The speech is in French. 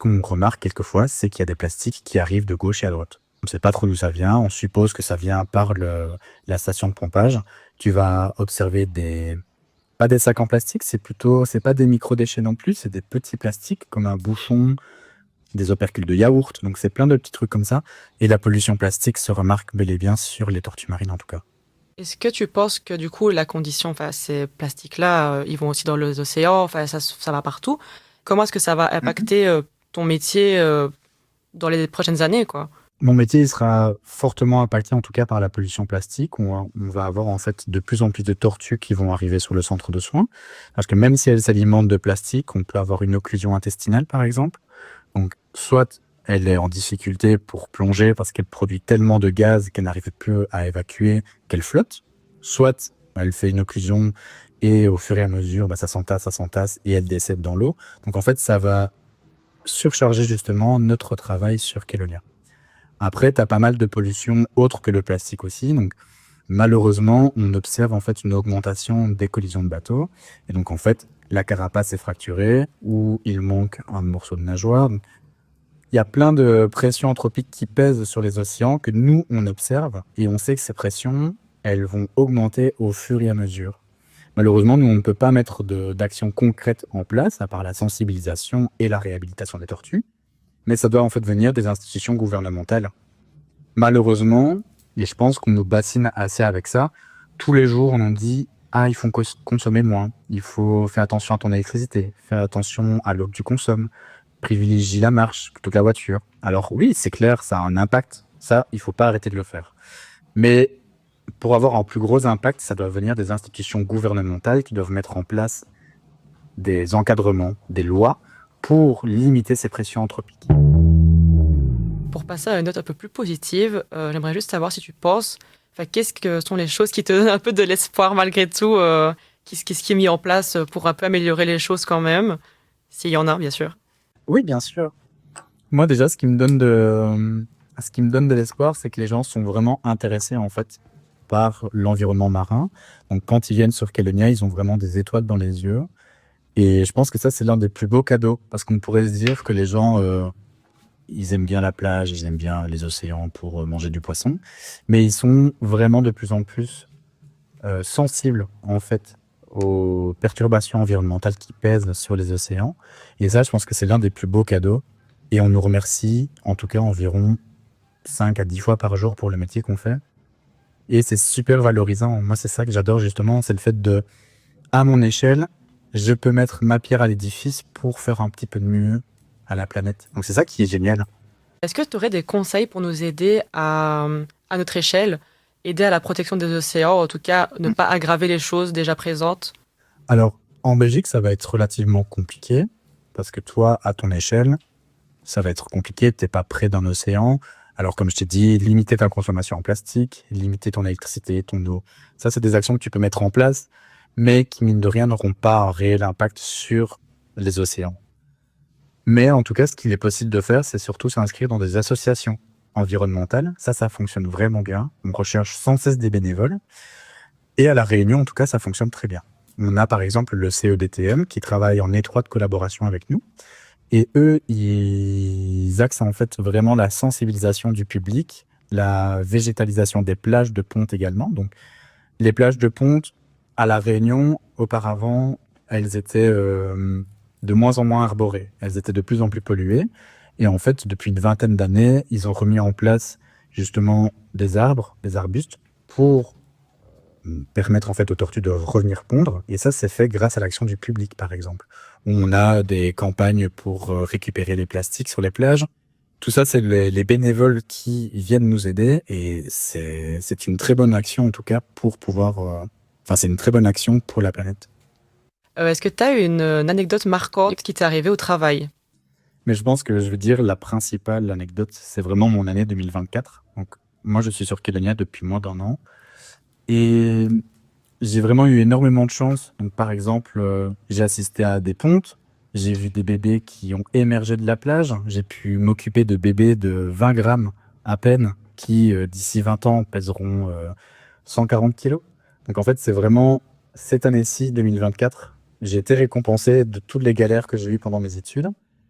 qu'on remarque quelquefois, c'est qu'il y a des plastiques qui arrivent de gauche et à droite. On ne sait pas trop d'où ça vient, on suppose que ça vient par la station de pompage. Tu vas observer pas des sacs en plastique, c'est pas des micro-déchets non plus, c'est des petits plastiques comme un bouchon, des opercules de yaourt, donc c'est plein de petits trucs comme ça. Et la pollution plastique se remarque bel et bien sur les tortues marines en tout cas. Est-ce que tu penses que du coup, la condition, enfin, ces plastiques-là, ils vont aussi dans les océans, enfin, ça va partout. Comment est-ce que ça va impacter ton métier dans les prochaines années, quoi? Mon métier il sera fortement impacté en tout cas par la pollution plastique. On va avoir en fait de plus en plus de tortues qui vont arriver sur le centre de soins. Parce que même si elles s'alimentent de plastique, on peut avoir une occlusion intestinale par exemple. Donc soit elle est en difficulté pour plonger parce qu'elle produit tellement de gaz qu'elle n'arrive plus à évacuer, qu'elle flotte. Soit elle fait une occlusion et au fur et à mesure, ça s'entasse et elle décède dans l'eau. Donc en fait, ça va surcharger justement notre travail sur Kelonia. Après, tu as pas mal de pollution autre que le plastique aussi. Donc, malheureusement, on observe en fait une augmentation des collisions de bateaux. Et donc, en fait, la carapace est fracturée ou il manque un morceau de nageoire. Donc, il y a plein de pressions anthropiques qui pèsent sur les océans que nous, on observe. Et on sait que ces pressions, elles vont augmenter au fur et à mesure. Malheureusement, nous, on ne peut pas mettre d'actions concrètes en place, à part la sensibilisation et la réhabilitation des tortues. Mais ça doit en fait venir des institutions gouvernementales. Malheureusement, et je pense qu'on nous bassine assez avec ça, tous les jours on nous dit ah il faut consommer moins, il faut faire attention à ton électricité, faire attention à l'eau que tu consommes, privilégie la marche plutôt que la voiture. Alors oui, c'est clair, ça a un impact, ça il faut pas arrêter de le faire. Mais pour avoir un plus gros impact, ça doit venir des institutions gouvernementales qui doivent mettre en place des encadrements, des lois pour limiter ces pressions anthropiques. Pour passer à une note un peu plus positive, j'aimerais juste savoir si tu penses, enfin, qu'est-ce que sont les choses qui te donnent un peu de l'espoir malgré tout, qu'est-ce qui est mis en place pour un peu améliorer les choses quand même, s'il y en a, bien sûr. Oui, bien sûr. Moi déjà, ce qui me donne de l'espoir, c'est que les gens sont vraiment intéressés en fait par l'environnement marin. Donc quand ils viennent sur Kelonia, ils ont vraiment des étoiles dans les yeux. Et je pense que ça, c'est l'un des plus beaux cadeaux, parce qu'on pourrait se dire que les gens, ils aiment bien la plage, ils aiment bien les océans pour manger du poisson, mais ils sont vraiment de plus en plus sensibles en fait aux perturbations environnementales qui pèsent sur les océans. Et ça, je pense que c'est l'un des plus beaux cadeaux. Et on nous remercie, en tout cas, environ 5 à 10 fois par jour pour le métier qu'on fait. Et c'est super valorisant. Moi, c'est ça que j'adore justement, c'est le fait de, à mon échelle, je peux mettre ma pierre à l'édifice pour faire un petit peu de mieux à la planète. Donc c'est ça qui est génial. Est-ce que tu aurais des conseils pour nous aider à notre échelle, aider à la protection des océans, en tout cas ne pas aggraver les choses déjà présentes? Alors, en Belgique, ça va être relativement compliqué, parce que toi, à ton échelle, ça va être compliqué, t'es pas près d'un océan. Alors, comme je t'ai dit, limiter ta consommation en plastique, limiter ton électricité, ton eau. Ça, c'est des actions que tu peux mettre en place, mais qui, mine de rien, n'auront pas un réel impact sur les océans. Mais en tout cas, ce qu'il est possible de faire, c'est surtout s'inscrire dans des associations environnementales. Ça fonctionne vraiment bien. On recherche sans cesse des bénévoles. Et à La Réunion, en tout cas, ça fonctionne très bien. On a par exemple le CEDTM qui travaille en étroite collaboration avec nous. Et eux, ils axent en fait vraiment la sensibilisation du public, la végétalisation des plages de ponte également. Donc, les plages de ponte à La Réunion, auparavant, elles étaient de moins en moins arborées. Elles étaient de plus en plus polluées. Et en fait, depuis une vingtaine d'années, ils ont remis en place justement des arbres, des arbustes, pour permettre en fait aux tortues de revenir pondre. Et ça, c'est fait grâce à l'action du public, par exemple. On a des campagnes pour récupérer les plastiques sur les plages. Tout ça, c'est les bénévoles qui viennent nous aider. Et c'est une très bonne action, en tout cas, pour pouvoir... Enfin, c'est une très bonne action pour la planète. Est-ce que tu as une anecdote marquante qui t'est arrivée au travail? Mais je pense que je veux dire, la principale anecdote, c'est vraiment mon année 2024. Donc, moi, je suis sur Kelonia depuis moins d'un an. Et j'ai vraiment eu énormément de chance. Donc, par exemple, j'ai assisté à des pontes. J'ai vu des bébés qui ont émergé de la plage. J'ai pu m'occuper de bébés de 20 grammes à peine qui, d'ici 20 ans, pèseront 140 kilos. Donc, en fait, c'est vraiment cette année-ci, 2024, j'ai été récompensé de toutes les galères que j'ai eues pendant mes études.